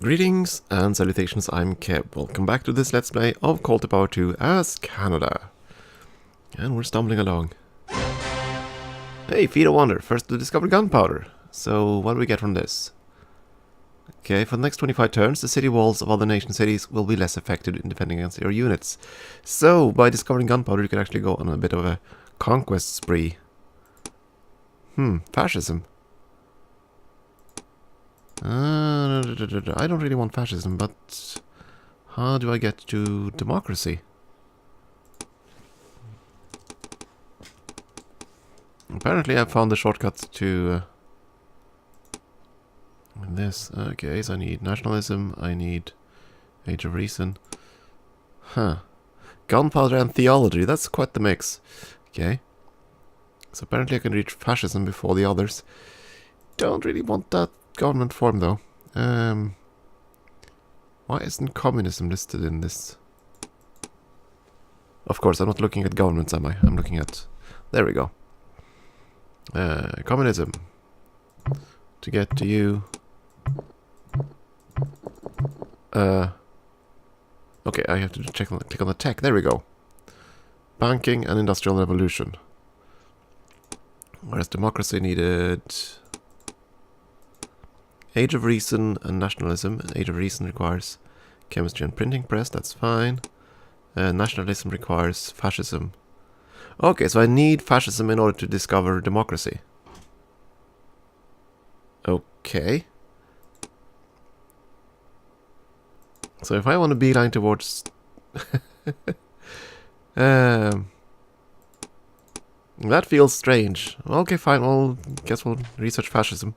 Greetings and salutations, I'm Keb. Welcome back to this Let's Play of Call to Power 2 as Canada. And we're stumbling along. Hey, Feed a Wonder, first to discover gunpowder. So, what do we get from this? Okay, for the next 25 turns, the city walls of other nation cities will be less effective in defending against your units. So, by discovering gunpowder, you can actually go on a bit of a conquest spree. Fascism. I don't really want fascism, but how do I get to democracy? Apparently I found the shortcut to this. Okay, so I need nationalism, I need Age of Reason. Gunpowder and theology, that's quite the mix. Okay. So apparently I can reach fascism before the others. Don't really want that government form though. Why isn't communism listed in this? Of course, I'm not looking at governments, am I? I'm looking at... There we go. Communism. To get to you... Okay, I have to click on the tech. There we go. Banking and Industrial Revolution. Whereas democracy needed... Age of Reason and Nationalism. Age of Reason requires chemistry and printing press, that's fine. Nationalism requires fascism. Okay, so I need fascism in order to discover democracy. Okay. So if I want to beeline towards... that feels strange. Okay, fine, well, guess we'll research fascism.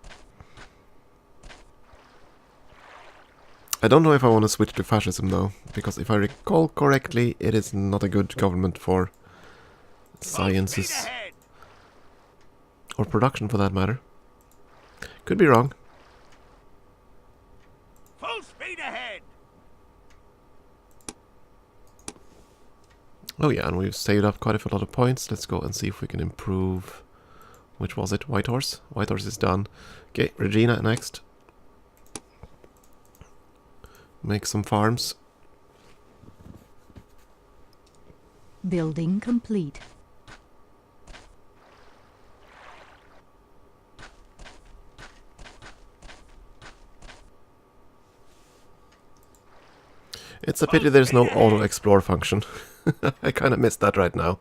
I don't know if I want to switch to fascism though, because if I recall correctly, it is not a good government for sciences. Or production for that matter. Could be wrong. Full speed ahead. Oh yeah, and we've saved up quite a lot of points. Let's go and see if we can improve. Which was it? Whitehorse? Whitehorse is done. Okay, Regina next. Make some farms. Building complete. It's a pity there's no auto-explore function. I kind of missed that right now.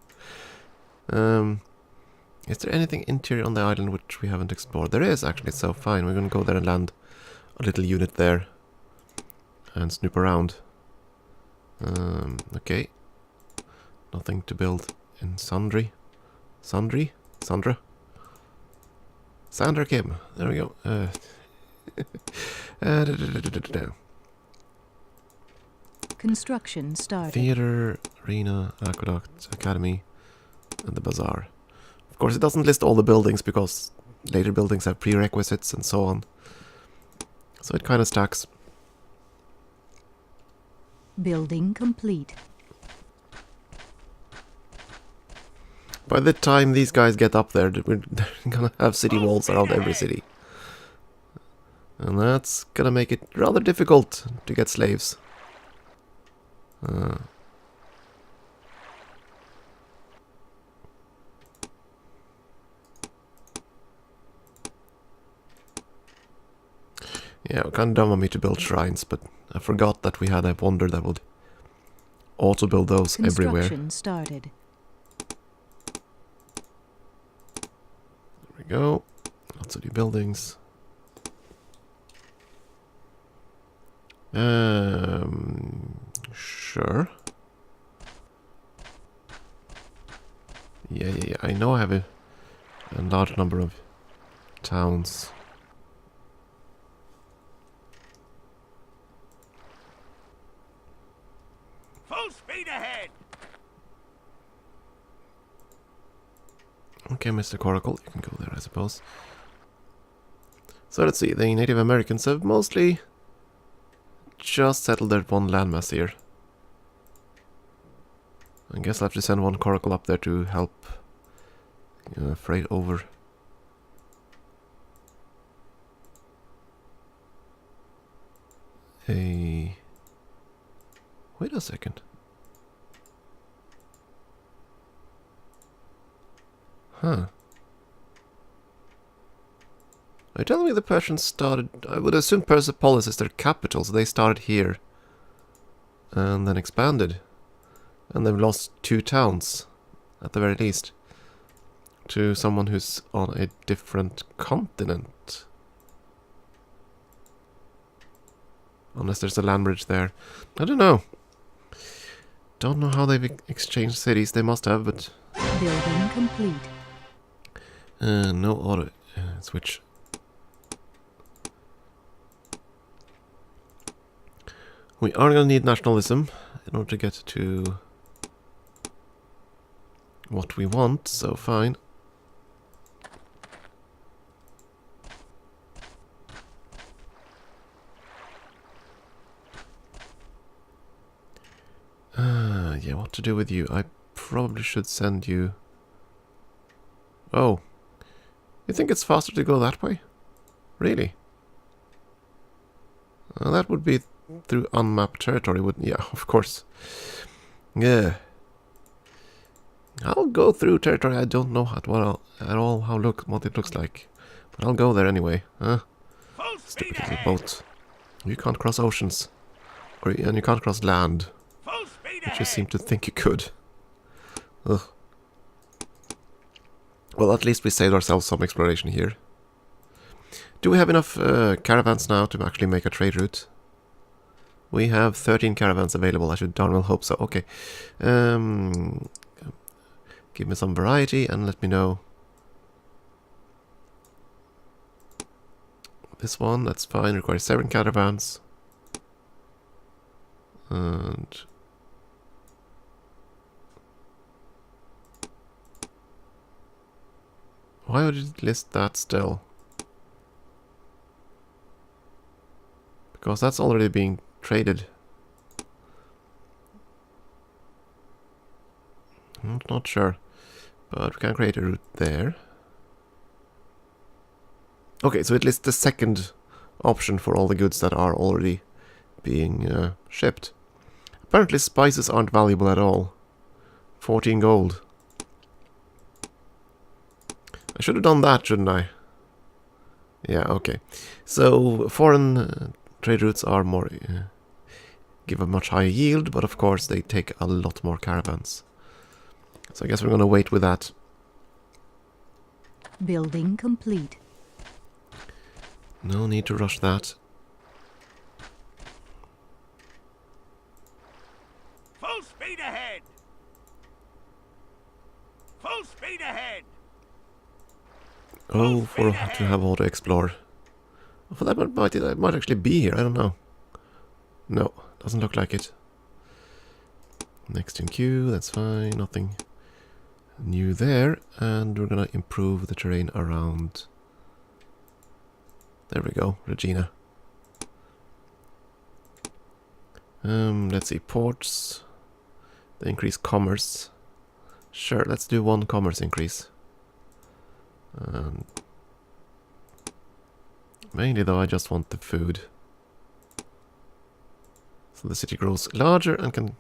Is there anything interior on the island which we haven't explored? There is actually, so fine. We're going to go there and land a little unit there. And snoop around. Okay. Nothing to build in Sundry. Sundry? Sandra? Sandra Kim. There we go. Construction started. Theater, arena, aqueduct, academy, and the bazaar. Of course, it doesn't list all the buildings because later buildings have prerequisites and so on. So it kind of stacks. Building complete. By the time these guys get up there, they're gonna have city walls around every city. And that's gonna make it rather difficult to get slaves. Yeah, kind of dumb of me to build shrines, but I forgot that we had a wonder that would auto-build those everywhere. Construction started. There we go. Lots of new buildings. Sure. Yeah. I know I have a large number of towns. Full speed ahead. Okay, Mr. Coracle, you can go there, I suppose. So let's see, the Native Americans have mostly just settled their one landmass here. I guess I'll have to send one Coracle up there to help freight over. a... Wait a second. Huh. Are you telling me the Persians started... I would assume Persepolis is their capital, so they started here. And then expanded. And they've lost 2 towns, at the very least, to someone who's on a different continent. Unless there's a land bridge there. I don't know. Don't know how they've exchanged cities. They must have, but... Building complete. No auto switch. We are going to need nationalism in order to get to what we want, so fine. Yeah, what to do with you? I probably should send you... Oh. You think it's faster to go that way? Really? That would be through unmapped territory, wouldn't... Yeah, of course. Yeah. I'll go through territory I don't know at all what it looks like. But I'll go there anyway. Huh? Full speed Stupid little ahead. boat. You can't cross oceans. And you can't cross land. Full speed You ahead. just seem to think you could. Ugh. Well, at least we saved ourselves some exploration here. Do we have enough caravans now to actually make a trade route? We have 13 caravans available. I should darn well hope so. Okay. Give me some variety and let me know. This one, that's fine. Requires 7 caravans. And... why would it list that still? Because that's already being traded. I'm not sure. But we can create a route there. Okay, so it lists the second option for all the goods that are already being shipped. Apparently spices aren't valuable at all. 14 gold. I should have done that, shouldn't I? Yeah, okay. So, foreign trade routes are more... give a much higher yield, but of course they take a lot more caravans. So I guess we're going to wait with that. Building complete. No need to rush that. Full speed ahead. Full speed ahead. Oh, for to have auto-explore. For that might actually be here, I don't know. No, doesn't look like it. Next in queue, that's fine, nothing new there. And we're gonna improve the terrain around... There we go, Regina. Let's see, ports. They increase commerce. Sure, let's do 1 commerce increase. Mainly though, I just want the food. So the city grows larger and can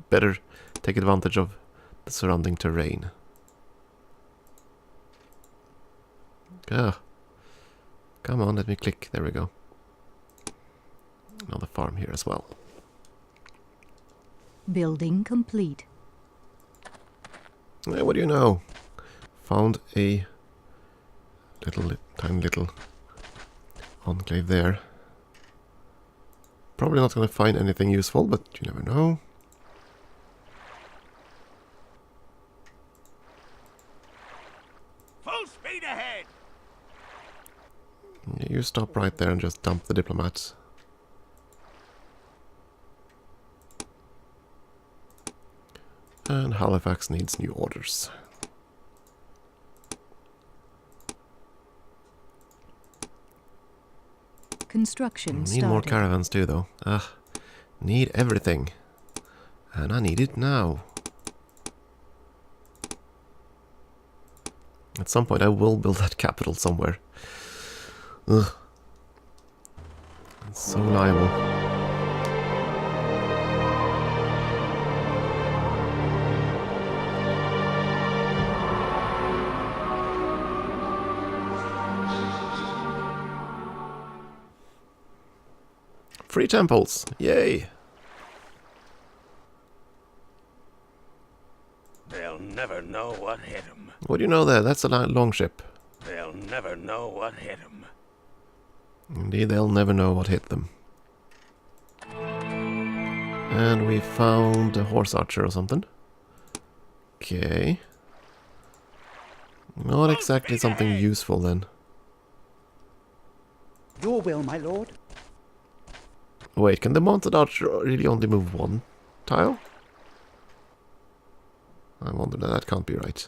better take advantage of the surrounding terrain. Ah. Come on, let me click. There we go. Another farm here as well. Building complete. Hey, what do you know? Found a tiny little enclave there. Probably not going to find anything useful, but you never know. Full speed ahead. You stop right there and just dump the diplomats. And Halifax needs new orders. Construction Need started. more caravans too, though. Ugh. Need everything. And I need it now. At some point I will build that capital somewhere. Ugh. It's so liable. Free temples! Yay! They'll never know what hit 'em. What do you know there? That's a long ship. They'll never know what hit 'em. Indeed, they'll never know what hit them. And we found a horse archer or something. Okay. Not exactly something useful then. Your will, my lord. Wait, can the mounted archer really only move one tile? I wonder, that can't be right.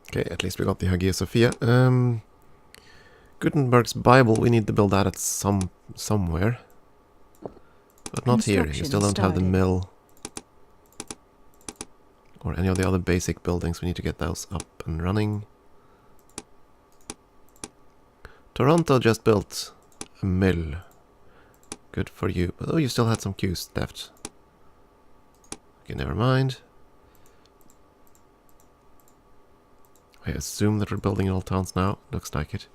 Okay, at least we got the Hagia Sophia. Gutenberg's Bible, we need to build that at somewhere. But not here, you still don't have the mill. Or any of the other basic buildings, we need to get those up and running. Toronto just built a mill. Good for you. But oh, you still had some queues left. Okay, never mind. I assume that we're building in all towns now. Looks like it.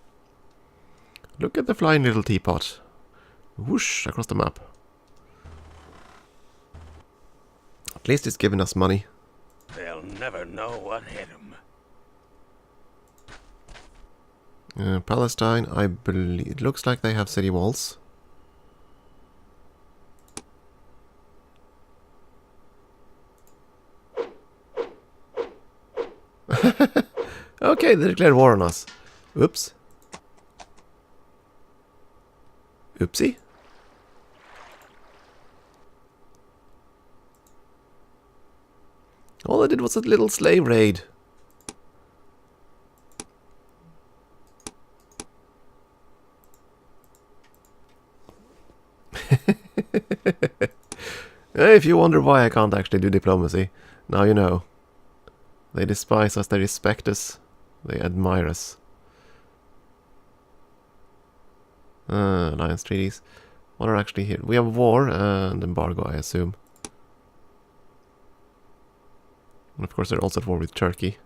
Look at the flying little teapot. Whoosh, across the map. At least it's giving us money. They'll never know what hit 'em. Palestine, I believe... It looks like they have city walls. Okay, they declared war on us. Oops. Oopsie. All I did was a little slave raid. If you wonder why I can't actually do diplomacy, now you know. They despise us, they respect us, they admire us. Alliance treaties. What are actually here? We have war and embargo, I assume. And of course they're also at war with Turkey.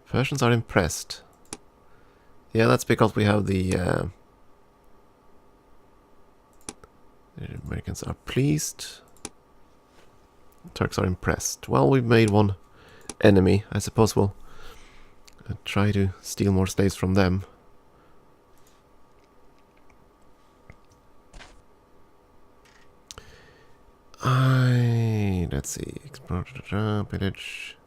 Persians are impressed. Yeah, that's because we have the Americans are pleased. Turks are impressed. Well, we've made one enemy. I suppose we'll try to steal more slaves from them. Let's see. Pillage.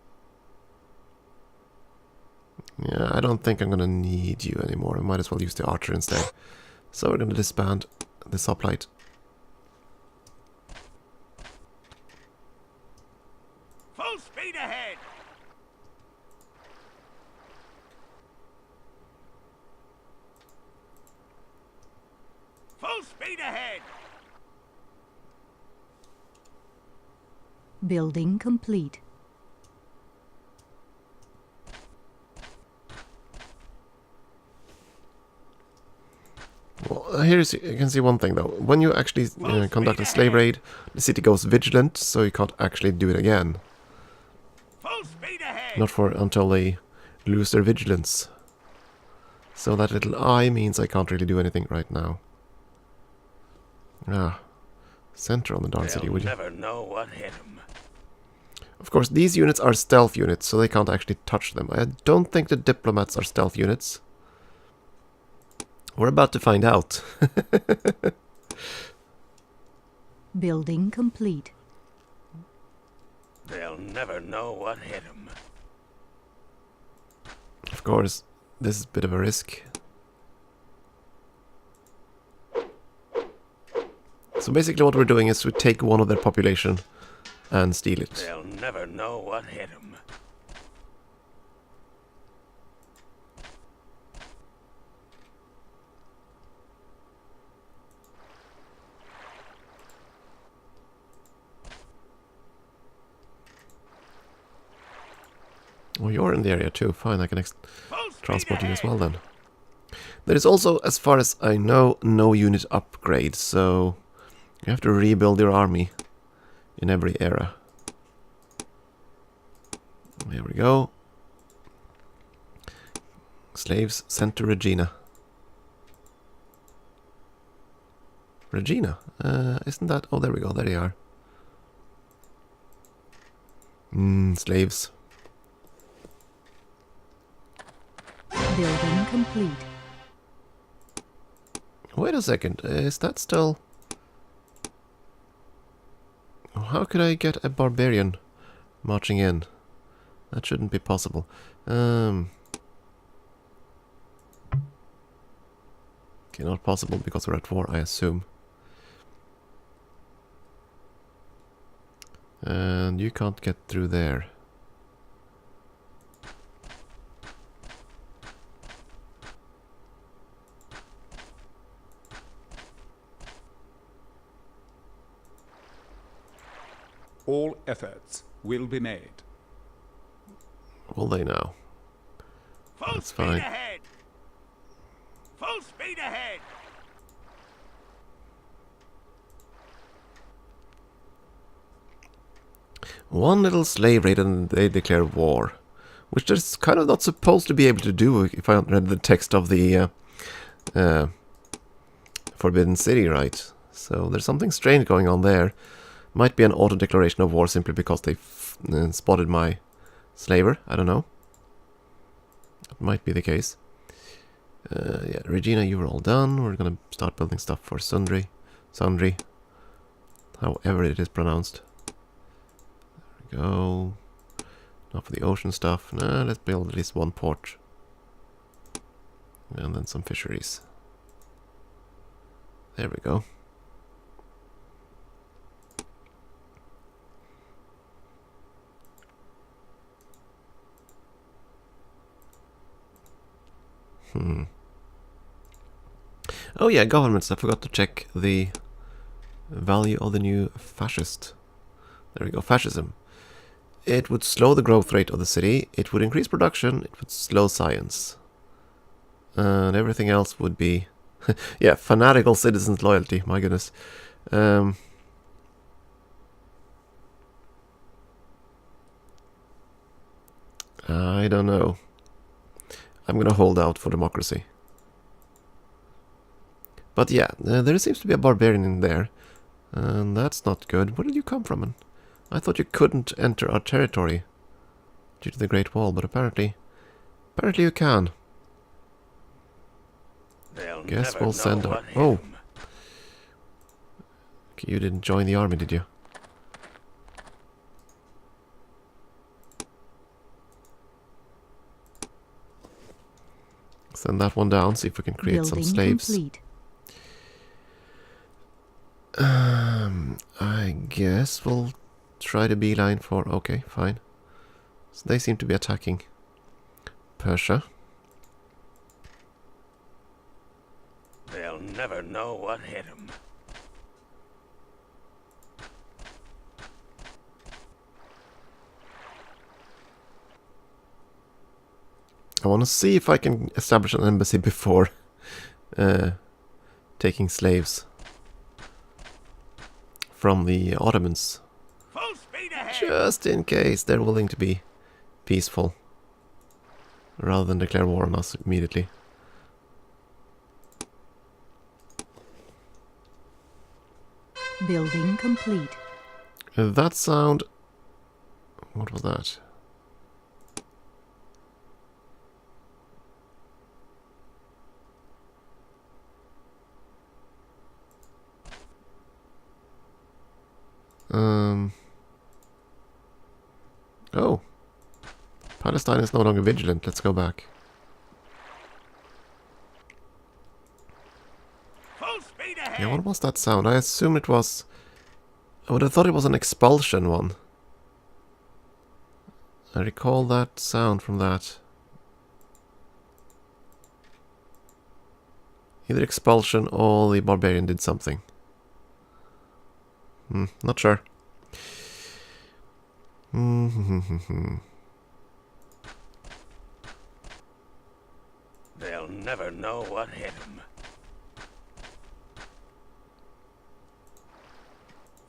Yeah, I don't think I'm gonna need you anymore. I might as well use the archer instead. So we're gonna disband the hoplite. Full speed ahead. Full speed ahead. Building complete. Well, here's, you can see one thing though. When you actually conduct a slave raid, the city goes vigilant, so you can't actually do it again. Full speed ahead. Not for until they lose their vigilance. So that little I means I can't really do anything right now. Ah, center on the darn city, would you? Never know what hit 'em. Of course, these units are stealth units, so they can't actually touch them. I don't think the diplomats are stealth units. We're about to find out. Building complete. They'll never know what hit 'em. Of course, this is a bit of a risk. So basically what we're doing is we take one of their population and steal it. They'll never know what hit 'em. Oh, you're in the area too. Fine, I can transport you as well then. There is also, as far as I know, no unit upgrade, so you have to rebuild your army in every era. Here we go. Slaves sent to Regina. Regina? Isn't that... Oh, there we go. There they are. Slaves. Building complete. Wait a second. Is that still... How could I get a barbarian marching in? That shouldn't be possible. Okay, not possible because we're at war, I assume. And you can't get through there. All efforts will be made. Will they now? Full That's speed fine. ahead! Full speed ahead! One little slave raid and they declare war. Which they're kind of not supposed to be able to do if I read the text of the Forbidden City right. So there's something strange going on there. Might be an auto-declaration of war simply because they spotted my slaver. I don't know. That might be the case. Yeah, Regina, you were all done. We're gonna start building stuff for Sundry. However it is pronounced. There we go. Now for the ocean stuff. Nah, let's build at least one port. And then some fisheries. There we go. Oh yeah, governments. I forgot to check the value of the new fascist. There we go, fascism. It would slow the growth rate of the city, it would increase production, it would slow science. And everything else would be... yeah, fanatical citizens' loyalty, my goodness. I don't know. I'm gonna hold out for democracy. But yeah, there seems to be a barbarian in there. And that's not good. Where did you come from? I thought you couldn't enter our territory due to the Great Wall, but apparently you can. They'll Guess never we'll know send our... what hit Oh, 'em. okay, you didn't join the army, did you? Send that one down, see if we can create some Building slaves. complete. I guess we'll try to beeline for... Okay, fine. So they seem to be attacking Persia. They'll never know what hit 'em. I want to see if I can establish an embassy before taking slaves from the Ottomans. Full speed ahead! Just in case they're willing to be peaceful. Rather than declare war on us immediately. Building complete. That sound... What was that? Oh. Palestine is no longer vigilant. Let's go back. Full speed ahead! Yeah, what was that sound? I assume it was... I would have thought it was an expulsion one. I recall that sound from that. Either expulsion or the barbarian did something. Not sure. They'll never know what hit 'em.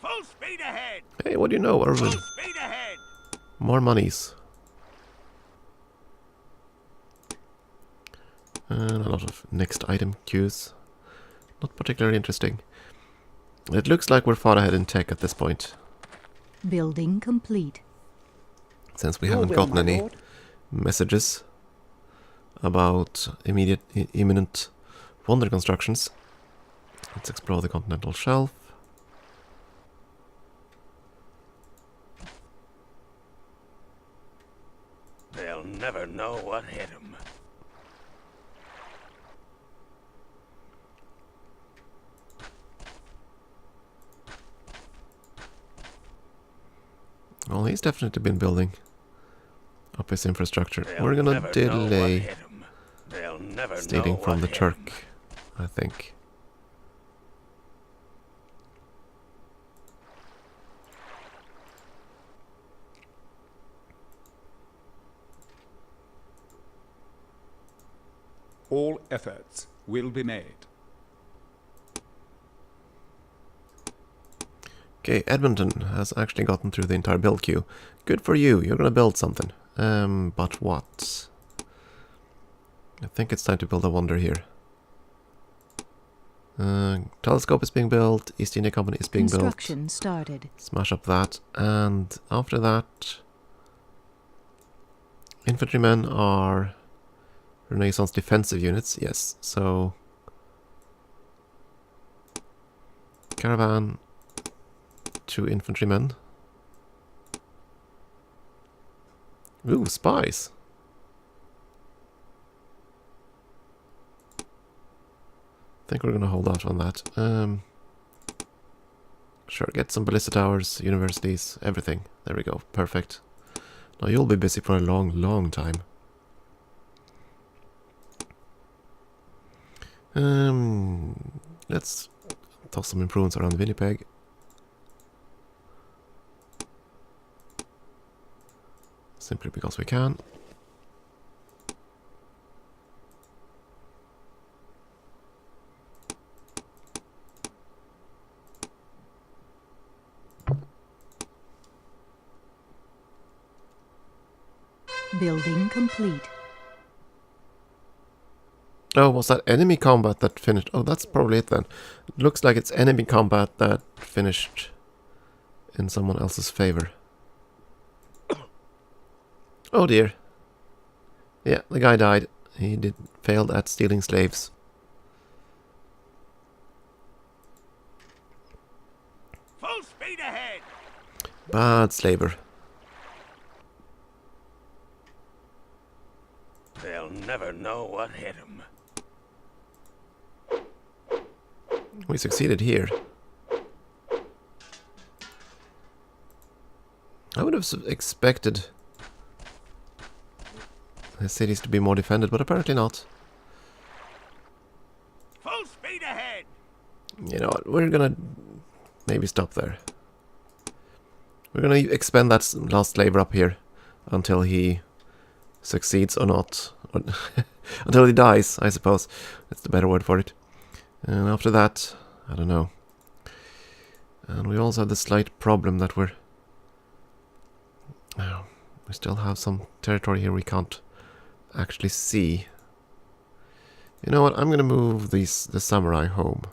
Full speed ahead! Hey, what do you know, Irvin? Full speed ahead! More monies. And a lot of next item queues. Not particularly interesting. It looks like we're far ahead in tech at this point, Building complete. since we Your haven't will, gotten my any lord. messages about imminent wonder constructions. Let's explore the continental shelf. They'll never know what hit 'em. Well, he's definitely been building up his infrastructure. They'll We're gonna never know what delay hit 'em. They'll never stealing know from what the hit 'em. Turk, I think. All efforts will be made. Okay, Edmonton has actually gotten through the entire build queue. Good for you, you're gonna build something. But what? I think it's time to build a wonder here. Telescope is being built, East India Company is being built. Construction started. Smash up that, and after that... Infantrymen are Renaissance defensive units, yes, so... Caravan, 2 infantrymen. Ooh, spies! I think we're gonna hold out on that. Sure, get some ballista towers, universities, everything. There we go, perfect. Now you'll be busy for a long, long time. Let's toss some improvements around Winnipeg. Simply because we can. Building complete. Oh, was that enemy combat that finished? Oh, that's probably it then. It looks like it's enemy combat that finished in someone else's favor. Oh dear. Yeah, the guy died. He failed at stealing slaves. Full speed ahead! Bad slaver. They'll never know what hit 'em. We succeeded here. I would have expected the cities to be more defended, but apparently not. Full speed ahead! You know what, we're gonna maybe stop there. We're gonna expend that last slaver up here until he succeeds or not. Or until he dies, I suppose. That's the better word for it. And after that, I don't know. And we also have the slight problem that we still have some territory here we can't actually see. You know what, I'm gonna move the samurai home.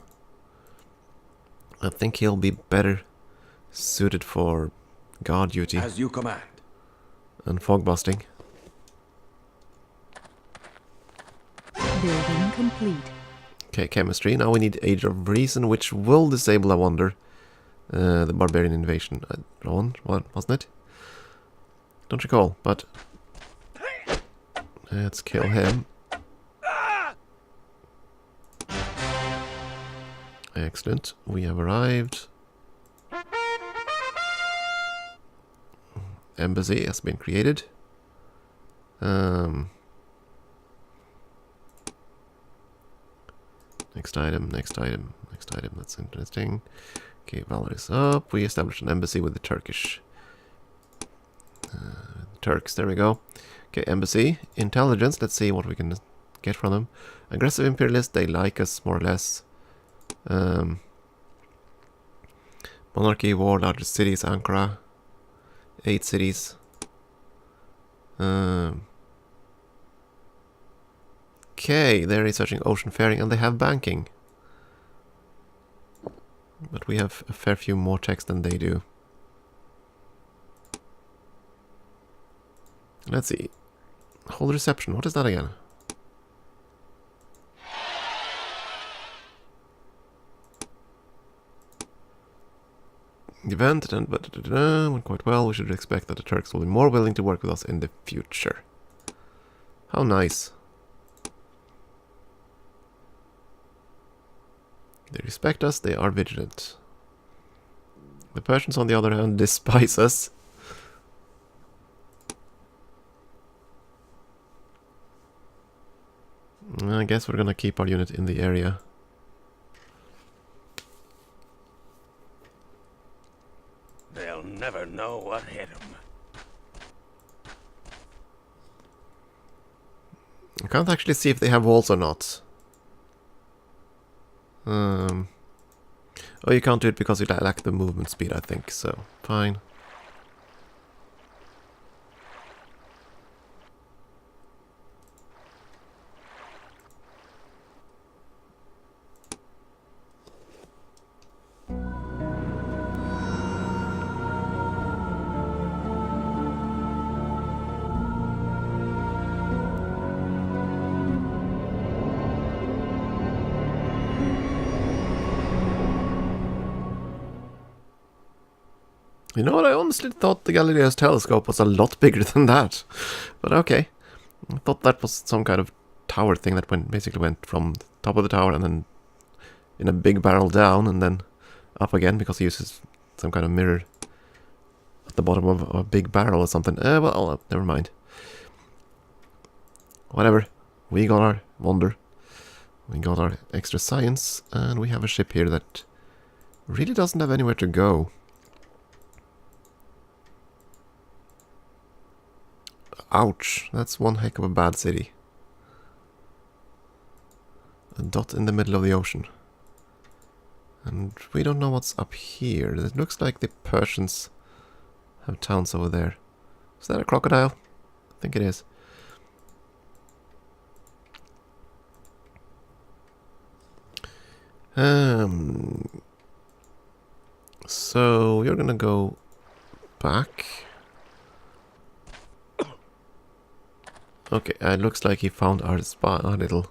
I think he'll be better suited for guard duty As you command. and fog busting. Building complete. Okay, chemistry. Now we need Age of Reason, which will disable, I wonder, the barbarian invasion. Ron, what wasn't it? Don't recall, but let's kill him. Excellent. We have arrived. Embassy has been created. Next item, next item, next item. That's interesting. Okay, Valor is up. We established an embassy with the Turkish Turks. There we go. Okay, embassy. Intelligence. Let's see what we can get from them. Aggressive imperialists. They like us more or less. Monarchy, war, largest cities, Ankara. 8 cities. Okay, they're researching ocean faring and they have banking. But we have a fair few more techs than they do. Let's see. Hold reception, what is that again? The event and went quite well. We should expect that the Turks will be more willing to work with us in the future. How nice. They respect us, they are vigilant. The Persians, on the other hand, despise us. I guess we're gonna keep our unit in the area. They'll never know what hit them. I can't actually see if they have walls or not. Oh, you can't do it because you lack the movement speed, I think, so fine. You know what, I honestly thought the Galileo's telescope was a lot bigger than that. But okay. I thought that was some kind of tower thing that basically went from the top of the tower and then in a big barrel down and then up again because he uses some kind of mirror at the bottom of a big barrel or something. Well, never mind. Whatever. We got our wonder. We got our extra science and we have a ship here that really doesn't have anywhere to go. Ouch, that's one heck of a bad city. A dot in the middle of the ocean. And we don't know what's up here. It looks like the Persians have towns over there. Is that a crocodile? I think it is. So you're gonna go back. Okay, it looks like he found our spot, our little...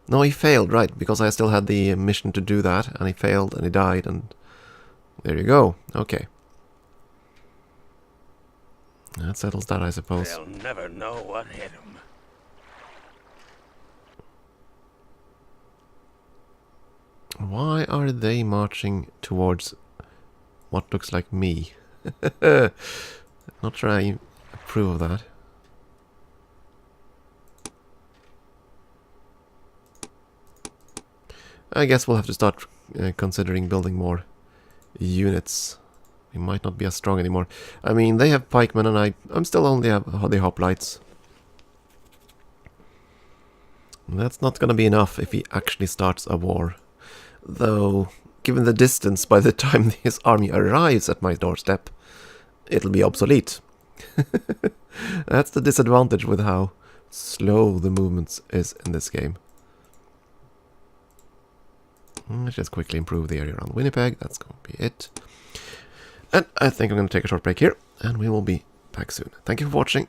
No, he failed, right, because I still had the mission to do that, and he failed, and he died, and... There you go, okay. That settles that, I suppose. They'll never know what hit them. Why are they marching towards what looks like me? Not sure I approve of that. I guess we'll have to start considering building more units. We might not be as strong anymore. I mean, they have pikemen and I'm still only have the hoplites. That's not gonna be enough if he actually starts a war. Though, given the distance by the time his army arrives at my doorstep, it'll be obsolete. That's the disadvantage with how slow the movement is in this game. Let's just quickly improve the area around Winnipeg. That's going to be it. And I think I'm going to take a short break here, and we will be back soon. Thank you for watching.